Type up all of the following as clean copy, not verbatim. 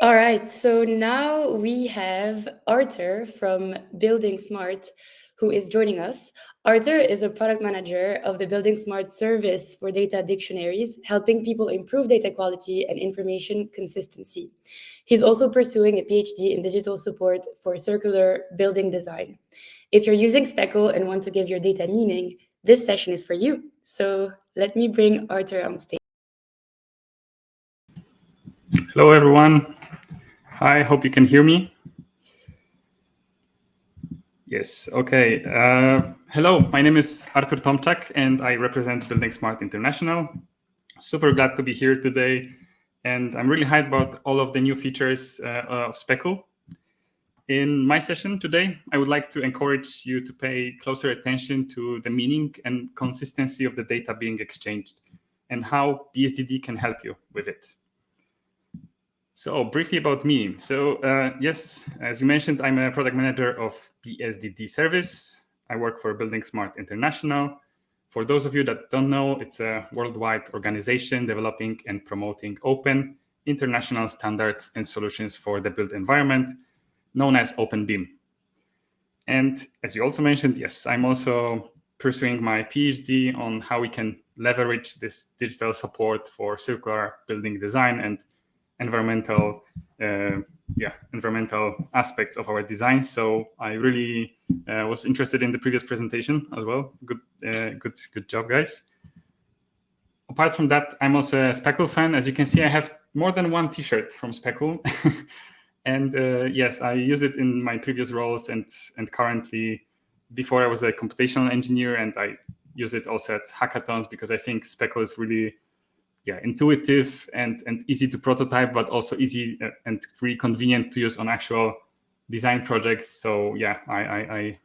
All right, so now we have Arthur from buildingSMART who is joining us. Arthur is a product manager of the buildingSMART service for data dictionaries, helping people improve data quality and information consistency. He's also pursuing a PhD in digital support for circular building design. If you're using Speckle and want to give your data meaning, this session is for you. So let me bring Arthur on stage. Hello, everyone. Hi, hope you can hear me. Yes, okay. Hello, my name is Artur Tomczak, and I represent buildingSMART International. Super glad to be here today, and I'm really hyped about all of the new features of Speckle. In my session today, I would like to encourage you to pay closer attention to the meaning and consistency of the data being exchanged, and how bSDD can help you with it. So briefly about me. So yes, as you mentioned, I'm a product manager of bSDD service. I work for buildingSMART International. For those of you that don't know, it's a worldwide organization developing and promoting open international standards and solutions for the built environment, known as Openbeam. And as you also mentioned, yes, I'm also pursuing my PhD on how we can leverage this digital support for circular building design and environmental aspects of our design. So I really was interested in the previous presentation as well. Good job, guys. Apart from that, I'm also a Speckle fan. As you can see, I have more than one T-shirt from Speckle. And yes, I use it in my previous roles and currently, before I was a computational engineer, and I use it also at hackathons because I think Speckle is really intuitive and easy to prototype, but also easy and really convenient to use on actual design projects. So yeah, I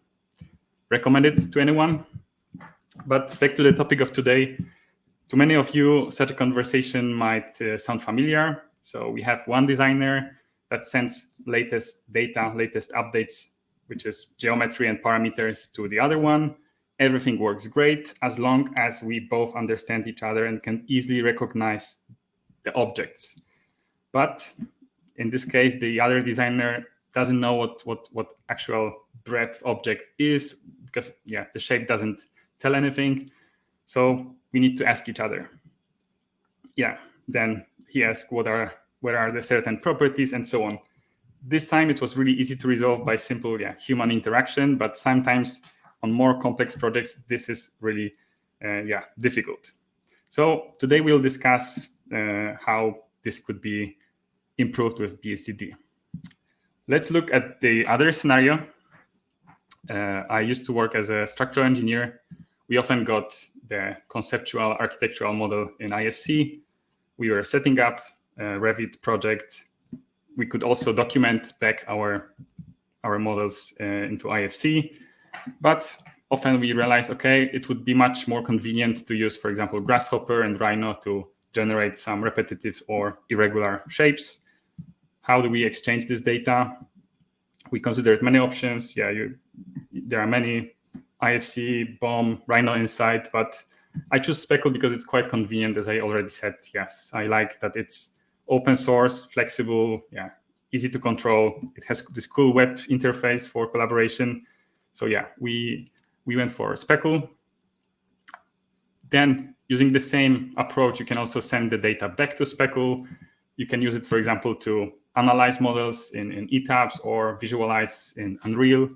recommend it to anyone. But back to the topic of today. To many of you, such a conversation might sound familiar. So we have one designer that sends latest data, latest updates, which is geometry and parameters, to the other one. Everything works great as long as we both understand each other and can easily recognize the objects. But in this case, the other designer doesn't know what actual BREP object is because the shape doesn't tell anything. So we need to ask each other. Then he asks what are the certain properties and so on. This time it was really easy to resolve by simple human interaction, but sometimes on more complex projects, this is really difficult. So today we'll discuss how this could be improved with bSDD. Let's look at the other scenario. I used to work as a structural engineer. We often got the conceptual architectural model in IFC. We were setting up a Revit project. We could also document back our models into IFC. But often we realize, okay, it would be much more convenient to use, for example, Grasshopper and Rhino to generate some repetitive or irregular shapes. How do we exchange this data? We considered many options. There are many IFC, BOM, Rhino inside, but I choose Speckle because it's quite convenient, as I already said. Yes, I like that it's open source, flexible, easy to control. It has this cool web interface for collaboration. So we went for Speckle. Then using the same approach, you can also send the data back to Speckle. You can use it, for example, to analyze models in ETABS or visualize in Unreal.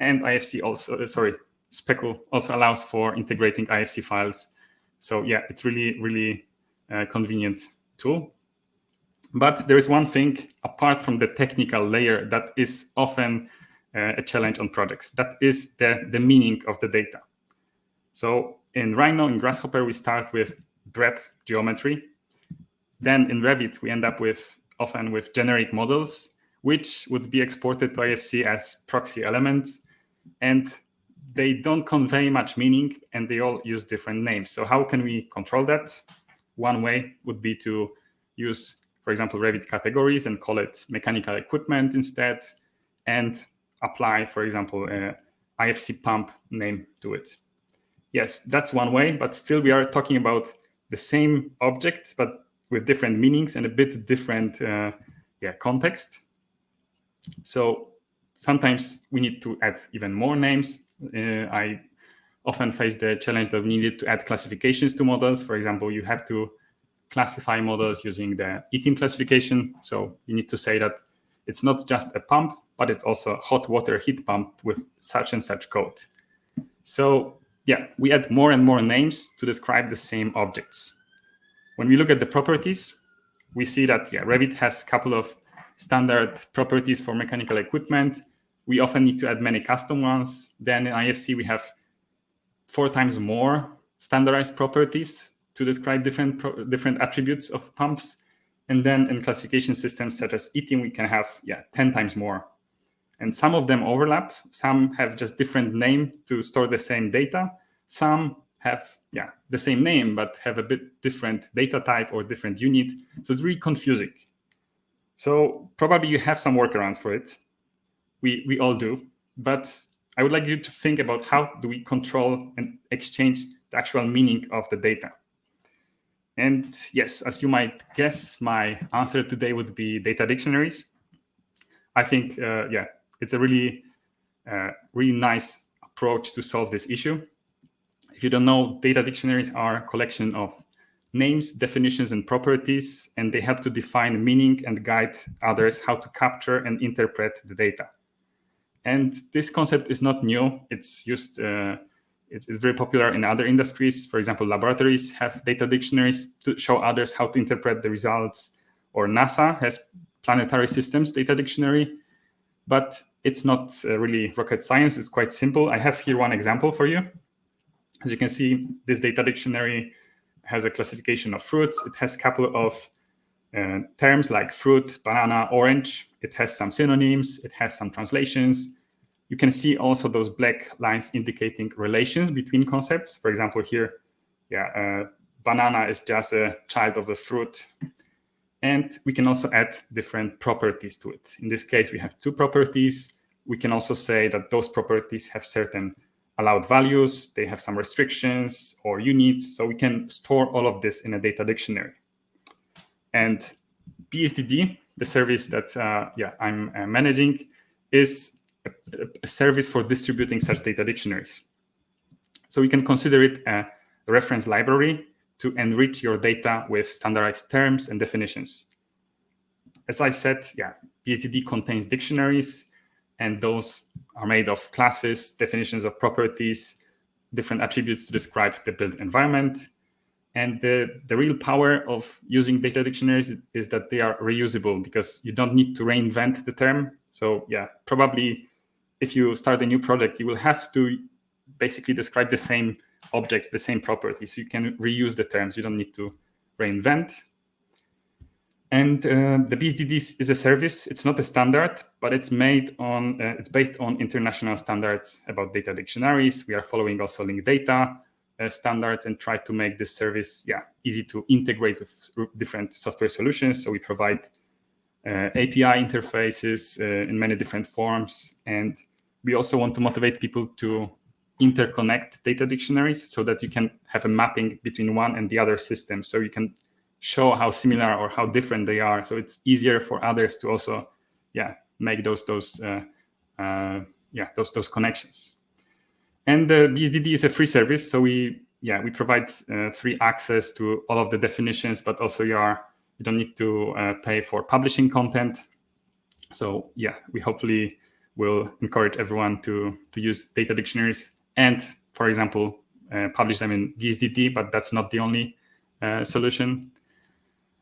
And Speckle also allows for integrating IFC files. So it's really convenient tool. But there is one thing apart from the technical layer that is often a challenge on projects. That is the meaning of the data. So in Rhino, in Grasshopper, we start with BREP geometry. Then in Revit, we end up often with generic models, which would be exported to IFC as proxy elements. And they don't convey much meaning, and they all use different names. So how can we control that? One way would be to use, for example, Revit categories and call it mechanical equipment instead, and apply, for example, a IFC pump name to it. Yes, that's one way, but still we are talking about the same object, but with different meanings and a bit different context. So sometimes we need to add even more names. I often face the challenge that we needed to add classifications to models. For example, you have to classify models using the eating classification. So you need to say that it's not just a pump, but it's also a hot water heat pump with such and such code. So yeah, we add more and more names to describe the same objects. When we look at the properties, we see that Revit has a couple of standard properties for mechanical equipment. We often need to add many custom ones. Then in IFC, we have 4 times more standardized properties to describe different attributes of pumps. And then in classification systems such as eating, we can have 10 times more. And some of them overlap. Some have just different name to store the same data. Some have the same name, but have a bit different data type or different unit. So it's really confusing. So probably you have some workarounds for it. We all do. But I would like you to think about how do we control and exchange the actual meaning of the data. And yes, as you might guess, my answer today would be data dictionaries. I think, it's a really nice approach to solve this issue. If you don't know, data dictionaries are a collection of names, definitions, and properties, and they help to define meaning and guide others how to capture and interpret the data. And this concept is not new. It's used, it's very popular in other industries. For example, laboratories have data dictionaries to show others how to interpret the results, or NASA has planetary systems data dictionary. But it's not really rocket science. It's quite simple. I have here one example for you. As you can see, this data dictionary has a classification of fruits. It has a couple of terms like fruit, banana, orange. It has some synonyms. It has some translations. You can see also those black lines indicating relations between concepts. For example, here, banana is just a child of the fruit. And we can also add different properties to it. In this case, we have 2 properties. We can also say that those properties have certain allowed values. They have some restrictions or units. So we can store all of this in a data dictionary. And bSDD, the service that I'm managing, is a service for distributing such data dictionaries. So we can consider it a reference library to enrich your data with standardized terms and definitions. As I said, bSDD contains dictionaries, and those are made of classes, definitions of properties, different attributes to describe the built environment. And the real power of using data dictionaries is that they are reusable, because you don't need to reinvent the term. So probably if you start a new project, you will have to basically describe the same objects, the same properties. You can reuse the terms. You don't need to reinvent. And the bSDD is a service. It's not a standard, but it's based on international standards about data dictionaries. We are following also linked data standards and try to make this service easy to integrate with different software solutions. So we provide API interfaces in many different forms. And we also want to motivate people to interconnect data dictionaries so that you can have a mapping between one and the other system. So you can show how similar or how different they are. So it's easier for others to also, make those connections. And the bSDD is a free service. So we provide free access to all of the definitions, but also you don't need to pay for publishing content. So we hopefully will encourage everyone to use data dictionaries and, for example, publish them in bSDD, but that's not the only solution.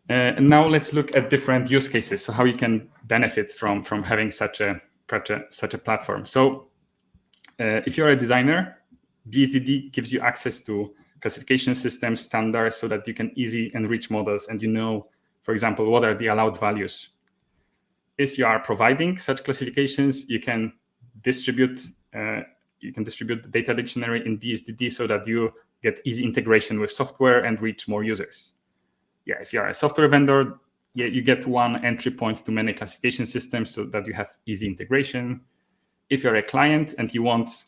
And now let's look at different use cases. So how you can benefit from having such a platform. So if you're a designer, bSDD gives you access to classification systems, standards, so that you can easily enrich models and for example, what are the allowed values. If you are providing such classifications, you can distribute the data dictionary in bSDD so that you get easy integration with software and reach more users. If you are a software vendor, you get one entry point to many classification systems so that you have easy integration. If you're a client and you want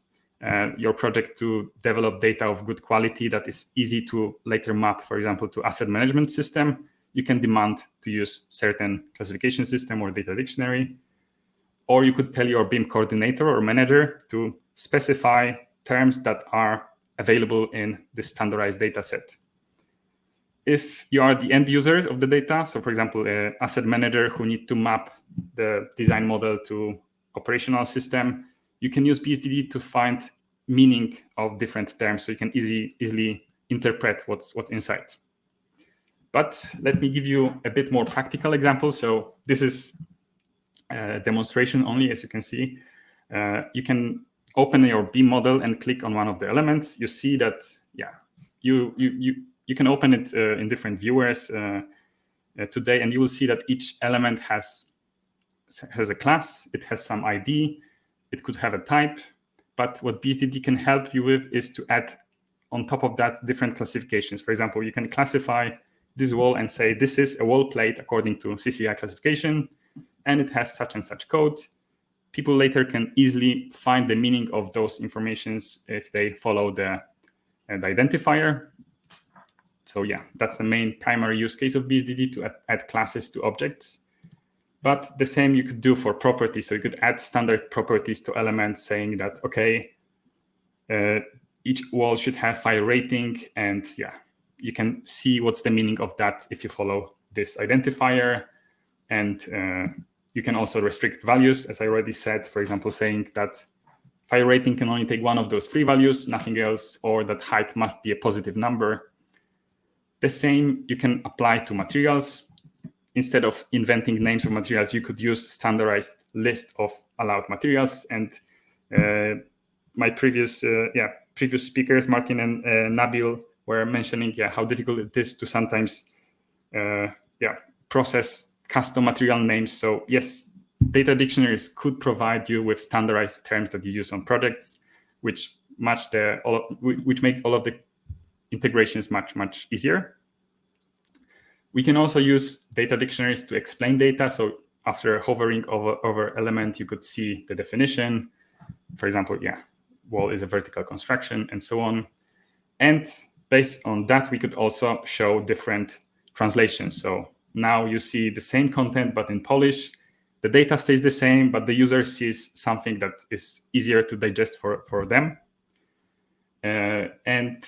your project to develop data of good quality that is easy to later map, for example, to asset management system, you can demand to use certain classification system or data dictionary. Or you could tell your BIM coordinator or manager to specify terms that are available in the standardized data set. If you are the end users of the data, so for example, an asset manager who need to map the design model to operational system, you can use bSDD to find meaning of different terms, so you can easily interpret what's inside. But let me give you a bit more practical example. So this is a demonstration only, as you can see. You can open your BIM model and click on one of the elements. You see that, yeah, you can open it in different viewers today, and you will see that each element has a class, it has some ID, it could have a type. But what bSDD can help you with is to add on top of that different classifications. For example, you can classify this wall and say this is a wall plate according to CCI classification, and it has such and such code. People later can easily find the meaning of those informations if they follow the identifier. So yeah, that's the main primary use case of bSDD, to add classes to objects. But the same you could do for properties. So you could add standard properties to elements saying that, okay, each wall should have fire rating. And yeah, you can see what's the meaning of that if you follow this identifier. And you can also restrict values, as I already said, for example, saying that fire rating can only take one of those three values, nothing else, or that height must be a positive number. The same you can apply to materials. Instead of inventing names of materials, you could use standardized list of allowed materials. And my previous speakers, Martin and Nabil, were mentioning how difficult it is to sometimes process custom material names. So yes, data dictionaries could provide you with standardized terms that you use on projects, which make all of the integrations much easier. We can also use data dictionaries to explain data. So after hovering over element, you could see the definition. For example, wall is a vertical construction and so on. And based on that, we could also show different translations. So now you see the same content, but in Polish. The data stays the same, but the user sees something that is easier to digest for them. And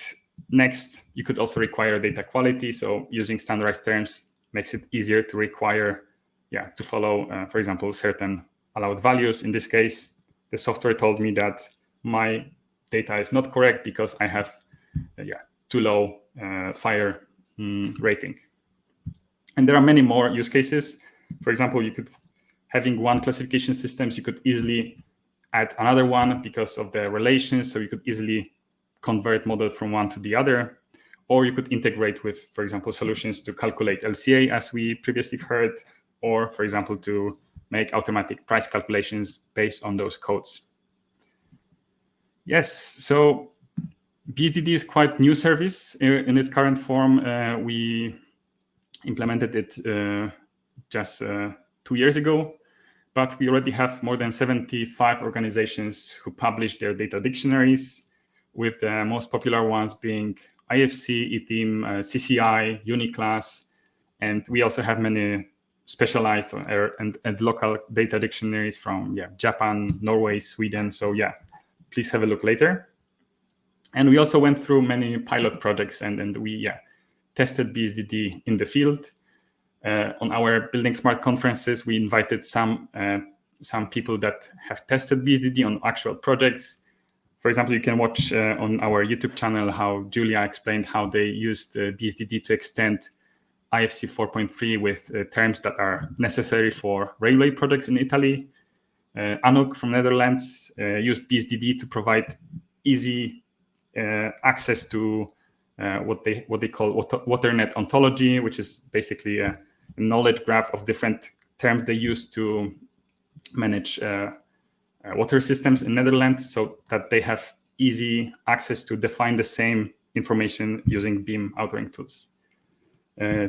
next, you could also require data quality. So using standardized terms makes it easier to require, to follow, for example, certain allowed values. In this case, the software told me that my data is not correct because I have, too low fire rating. And there are many more use cases. For example, having one classification systems, you could easily add another one because of the relations. So you could easily convert model from one to the other, or you could integrate with, for example, solutions to calculate LCA, as we previously heard, or, for example, to make automatic price calculations based on those codes. Yes, so bSDD is quite new service in its current form. We implemented it just 2 years ago, but we already have more than 75 organizations who publish their data dictionaries, with the most popular ones being IFC, eTeam, CCI, Uniclass, and we also have many specialized and local data dictionaries from Japan, Norway, Sweden. So please have a look later. And we also went through many pilot projects, and we tested bSDD in the field. On our buildingSMART conferences, we invited some people that have tested bSDD on actual projects. For example, you can watch on our YouTube channel how Julia explained how they used bSDD to extend IFC 4.3 with terms that are necessary for railway projects in Italy. Anouk from Netherlands used bSDD to provide easy access to what they call WaterNet ontology, which is basically a knowledge graph of different terms they use to manage water systems in Netherlands, so that they have easy access to define the same information using BIM authoring tools.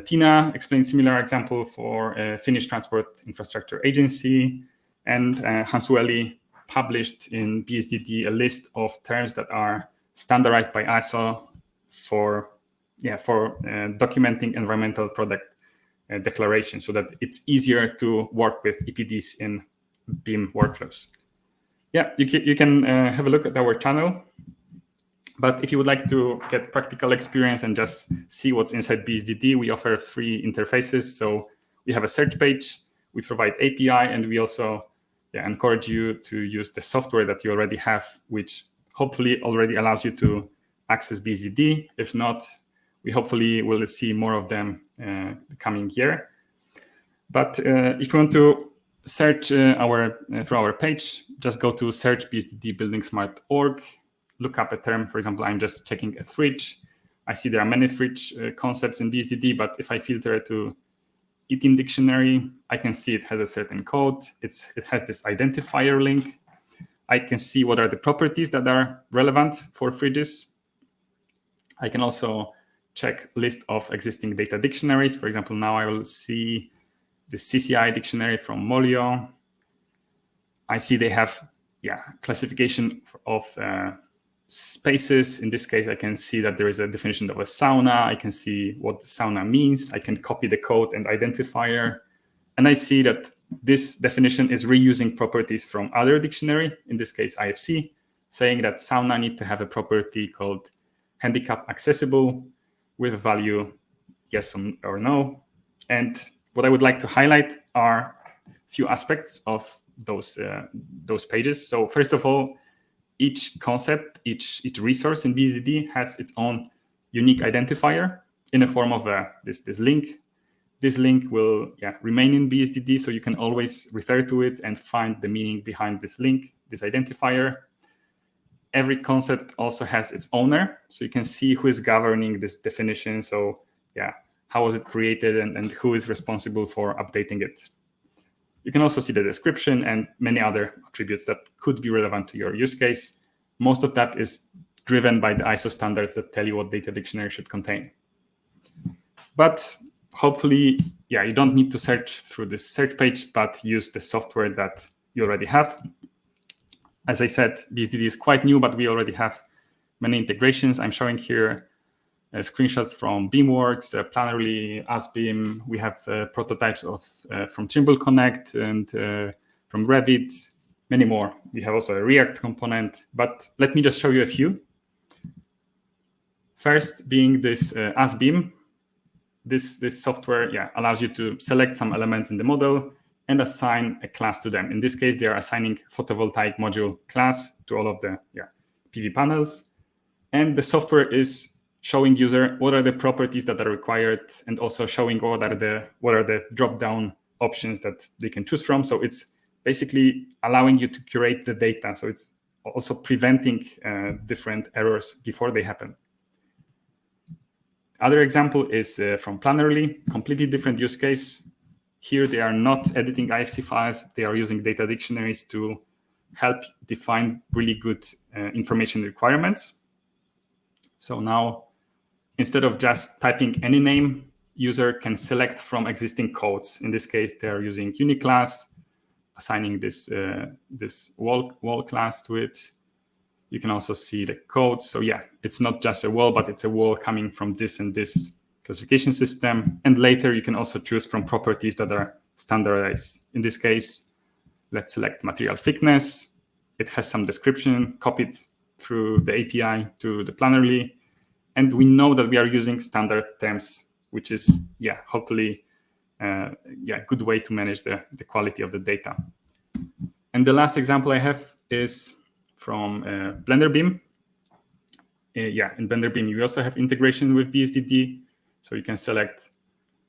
Tina explained similar example for Finnish Transport Infrastructure Agency, and Hansueli published in bSDD a list of terms that are standardized by ISO for documenting environmental product declaration so that it's easier to work with EPDs in Beam workflows. Yeah, you can have a look at our channel. But if you would like to get practical experience and just see what's inside bSDD, we offer 3 interfaces. So we have a search page, we provide API, and we also encourage you to use the software that you already have, which hopefully already allows you to access bSDD. If not, we hopefully will see more of them the coming year. But if you want to search through our page, just go to search bSDD buildingSMART.org. Look up a term. For example, I'm just checking a fridge. I see there are many fridge concepts in bSDD, but if I filter to eating dictionary, I can see it has a certain code. It has this identifier link. I can see what are the properties that are relevant for fridges. I can also check list of existing data dictionaries. For example, now I will see the CCI dictionary from Molio. I see they have classification of spaces. In this case, I can see that there is a definition of a sauna. I can see what the sauna means. I can copy the code and identifier. And I see that this definition is reusing properties from other dictionary, in this case, IFC, saying that sauna need to have a property called handicap accessible with a value yes or no. And what I would like to highlight are a few aspects of those pages. So first of all, each concept, each resource in bSDD has its own unique identifier in the form of this link. This link will remain in bSDD, so you can always refer to it and find the meaning behind this link, this identifier. Every concept also has its owner, so you can see who is governing this definition. So how was it created and who is responsible for updating it. You can also see the description and many other attributes that could be relevant to your use case. Most of that is driven by the ISO standards that tell you what data dictionary should contain. But hopefully, you don't need to search through this search page, but use the software that you already have. As I said, bSDD is quite new, but we already have many integrations. I'm showing here screenshots from Beamworks, Plannerly, AsBeam. We have prototypes from Trimble Connect and from Revit, many more. We have also a React component, but let me just show you a few. First being this AsBeam. This software allows you to select some elements in the model and assign a class to them. In this case, they are assigning photovoltaic module class to all of the PV panels. And the software is showing user what are the properties that are required and also showing what are the drop-down options that they can choose from. So it's basically allowing you to curate the data. So it's also preventing different errors before they happen. Other example is from Plannerly, completely different use case. Here they are not editing IFC files. They are using data dictionaries to help define really good information requirements. So now, instead of just typing any name, user can select from existing codes. In this case, they are using uniclass, assigning this wall class to it. You can also see the code. So it's not just a wall, but it's a wall coming from this and this classification system. And later you can also choose from properties that are standardized. In this case, let's select material thickness. It has some description copied through the API to the Plannerly. And we know that we are using standard terms, which is, hopefully, a good way to manage the quality of the data. And the last example I have is from BlenderBeam. In BlenderBeam, you also have integration with bSDD. So you can select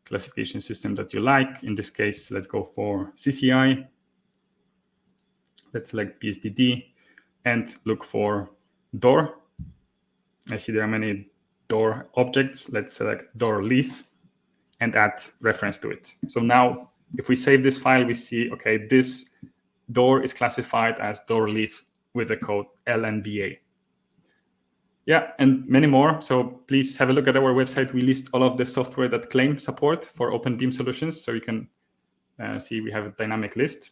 classification system that you like. In this case, let's go for CCI. Let's select bSDD and look for door. I see there are many door objects. Let's select door leaf and add reference to it. So now if we save this file, we see, okay, this door is classified as door leaf with the code LNBA. And many more. So please have a look at our website. We list all of the software that claim support for Openbeam solutions. So you can see we have a dynamic list.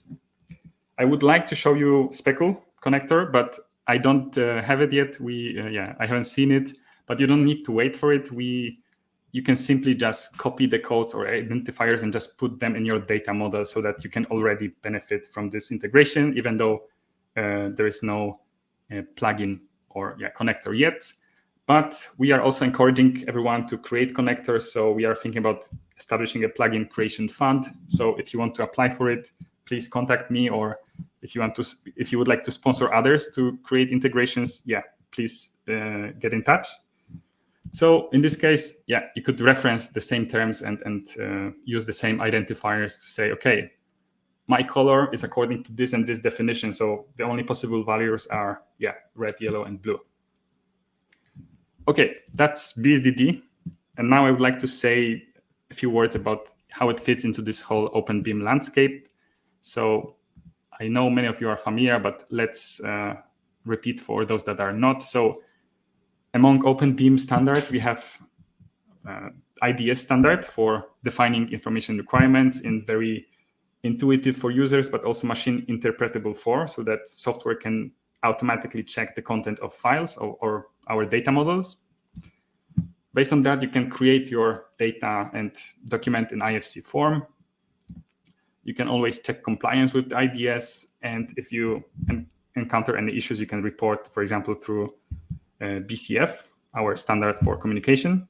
I would like to show you Speckle connector, but I don't have it yet. I haven't seen it, but you don't need to wait for it. We you can simply just copy the codes or identifiers and just put them in your data model so that you can already benefit from this integration, even though there is no plugin or connector yet. But we are also encouraging everyone to create connectors. So we are thinking about establishing a plugin creation fund. So if you want to apply for it, please contact me, or if you would like to sponsor others to create integrations, please get in touch. So in this case, you could reference the same terms and use the same identifiers to say, okay, my color is according to this and this definition. So the only possible values are red, yellow, and blue. Okay, that's bSDD. And now I would like to say a few words about how it fits into this whole Openbeam landscape. So I know many of you are familiar, but let's repeat for those that are not. So among Openbeam standards, we have IDS standard for defining information requirements in very intuitive for users, but also machine interpretable for, so that software can automatically check the content of files or our data models. Based on that, you can create your data and document in IFC form. You can always check compliance with the IDS, and if you encounter any issues, you can report, for example, through BCF, our standard for communication.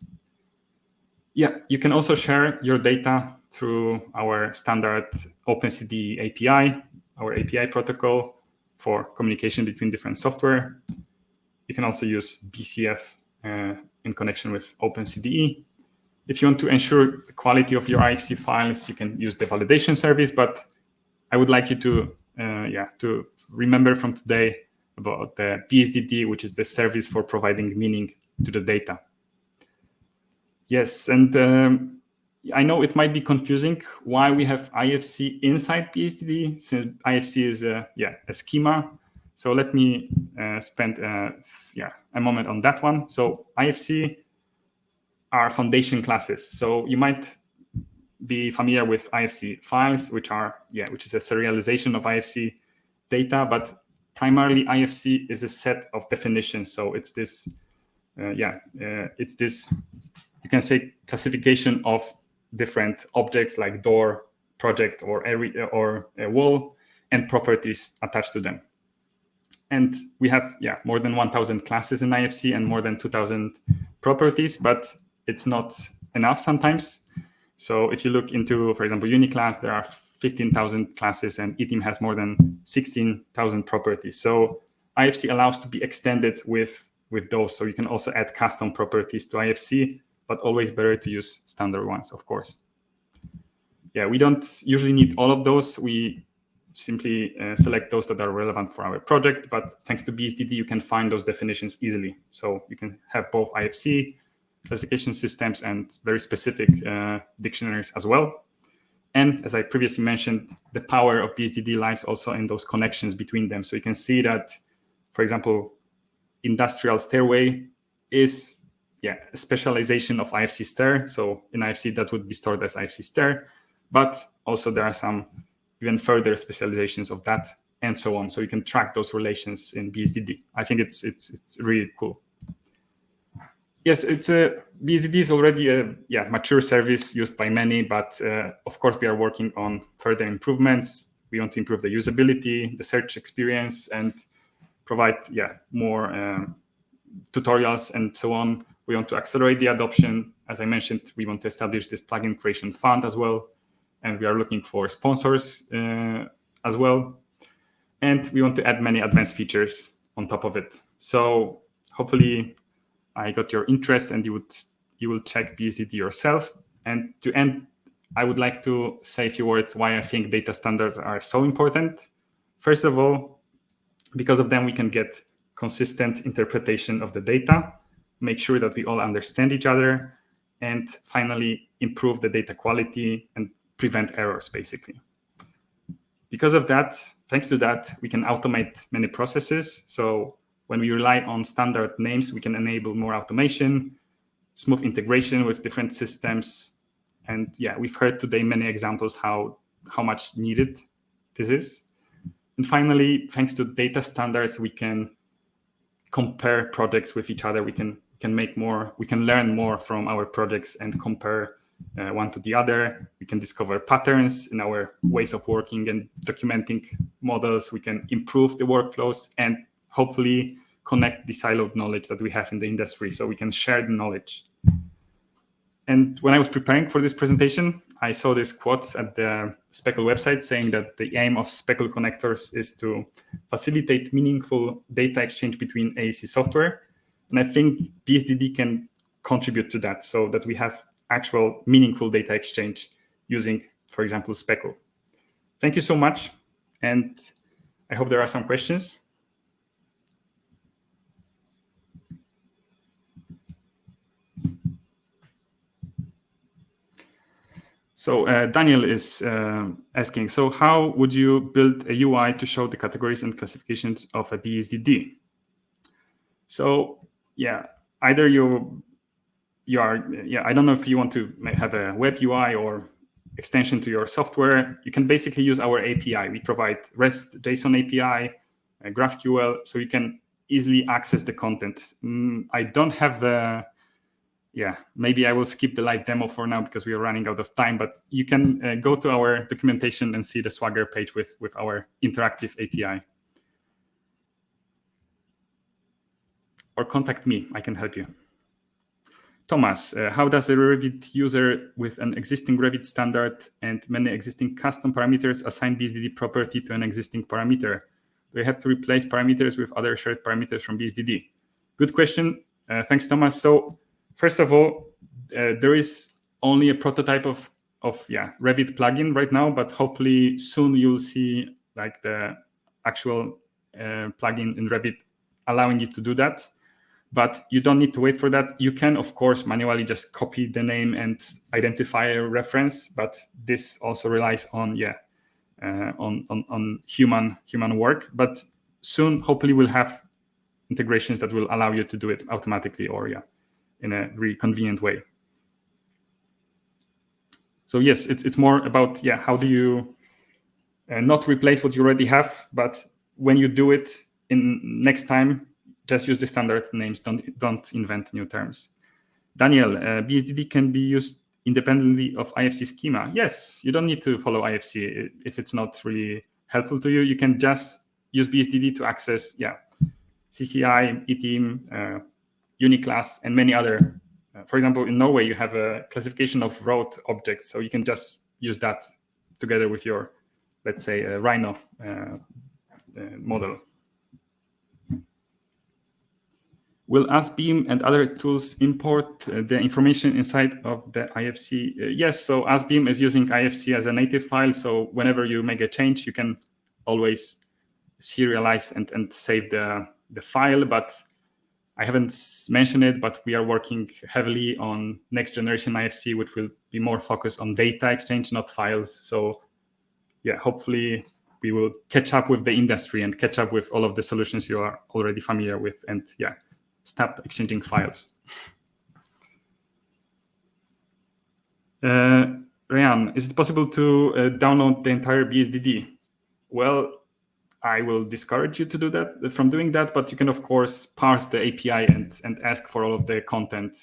You can also share your data through our standard OpenCD API, our API protocol for communication between different software. You can also use BCF in connection with OpenCDE. If you want to ensure the quality of your IFC files, you can use the validation service, but I would like you to remember from today about the bSDD, which is the service for providing meaning to the data. Yes, and I know it might be confusing why we have IFC inside bSDD, since IFC is a schema. So let me spend a moment on that one. So IFC are foundation classes. So you might be familiar with IFC files, which is a serialization of IFC data, but primarily IFC is a set of definitions. So it's this, it's this, you can say, classification of different objects like door, project, or area, or a wall, and properties attached to them. And we have more than 1,000 classes in IFC and more than 2,000 properties, but it's not enough sometimes. So if you look into, for example, Uniclass, there are 15,000 classes, and eTeam has more than 16,000 properties. So IFC allows to be extended with those. So you can also add custom properties to IFC, but always better to use standard ones, of course. We don't usually need all of those. We simply select those that are relevant for our project, but thanks to bSDD, you can find those definitions easily. So you can have both IFC classification systems and very specific dictionaries as well. And as I previously mentioned, the power of bSDD lies also in those connections between them. So you can see that, for example, industrial stairway is a specialization of IFC stair. So in IFC, that would be stored as IFC stair, but also there are some even further specializations of that, and so on. So you can track those relations in bSDD. I think it's really cool. Yes, bSDD is already a mature service used by many, but of course we are working on further improvements. We want to improve the usability, the search experience, and provide more tutorials and so on. We want to accelerate the adoption. As I mentioned, we want to establish this plugin creation fund as well, and we are looking for sponsors as well. And we want to add many advanced features on top of it. So hopefully I got your interest and you will check bSDD yourself. And to end, I would like to say a few words why I think data standards are so important. First of all, because of them, we can get consistent interpretation of the data, make sure that we all understand each other, and finally improve the data quality and prevent errors, basically. Because of that, thanks to that, we can automate many processes. So when we rely on standard names, we can enable more automation, smooth integration with different systems. And we've heard today many examples how much needed this is. And finally, thanks to data standards, we can compare projects with each other. We can can make more, we can learn more from our projects and compare one to the other. We can discover patterns in our ways of working and documenting models. We can improve the workflows and hopefully connect the siloed knowledge that we have in the industry so we can share the knowledge. And when I was preparing for this presentation, I saw this quote at the Speckle website saying that the aim of Speckle connectors is to facilitate meaningful data exchange between AEC software. And I think bSDD can contribute to that so that we have actual meaningful data exchange using, for example, Speckle. Thank you so much. And I hope there are some questions. So Daniel is asking, so how would you build a UI to show the categories and classifications of a bSDD? So yeah, either you are, I don't know if you want to have a web UI or extension to your software. You can basically use our API. We provide REST JSON API, GraphQL, so you can easily access the content. I don't have the, maybe I will skip the live demo for now because we are running out of time, but you can go to our documentation and see the Swagger page with our interactive API. Or contact me, I can help you. Thomas, how does a Revit user with an existing Revit standard and many existing custom parameters assign bSDD property to an existing parameter? Do they have to replace parameters with other shared parameters from bSDD? Good question. Thanks, Thomas. So first of all, there is only a prototype of Revit plugin right now, but hopefully soon you'll see like the actual plugin in Revit allowing you to do that. But you don't need to wait for that. You can, of course, manually just copy the name and identify a reference, but this also relies on on human work. But soon, hopefully, we'll have integrations that will allow you to do it automatically or in a really convenient way. So yes, it's more about how do you not replace what you already have, but when you do it in next time, just use the standard names. Don't invent new terms. Daniel, bSDD can be used independently of IFC schema. Yes, you don't need to follow IFC if it's not really helpful to you. You can just use bSDD to access CCI, eTeam, Uniclass, and many other. For example, in Norway, you have a classification of road objects, so you can just use that together with your, let's say, Rhino model. Will AskBeam and other tools import the information inside of the IFC? Yes, so AskBeam is using IFC as a native file. So whenever you make a change, you can always serialize and save the file. But I haven't mentioned it, but we are working heavily on next generation IFC, which will be more focused on data exchange, not files. So hopefully we will catch up with the industry and catch up with all of the solutions you are already familiar with. And stop exchanging files. Ryan, is it possible to download the entire bSDD? Well, I will discourage you to do that from doing that, but you can of course parse the API and ask for all of the content,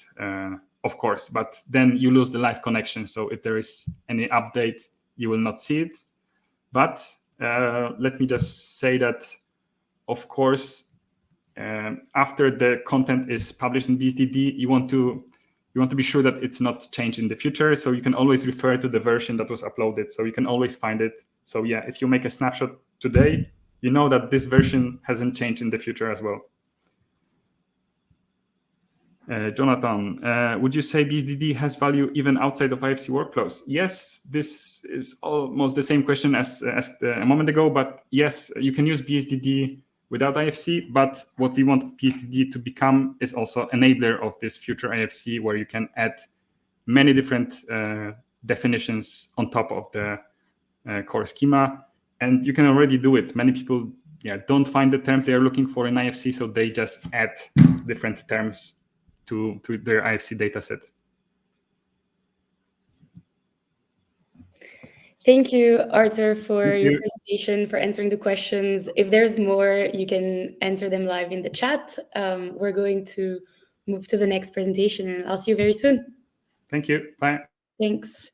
of course. But then you lose the live connection. So if there is any update, you will not see it. But let me just say that, of course, after the content is published in bSDD, you want to be sure that it's not changed in the future. So you can always refer to the version that was uploaded. So you can always find it. So if you make a snapshot today, you know that this version hasn't changed in the future as well. Jonathan, would you say bSDD has value even outside of IFC workflows? Yes, this is almost the same question as asked a moment ago, but yes, you can use bSDD without IFC, but what we want bSDD to become is also enabler of this future IFC, where you can add many different definitions on top of the core schema, and you can already do it. Many people don't find the terms they are looking for in IFC, so they just add different terms to their IFC dataset. Thank you, Arthur, for your presentation, for answering the questions. If there's more, you can answer them live in the chat. We're going to move to the next presentation, and I'll see you very soon. Thank you. Bye. Thanks.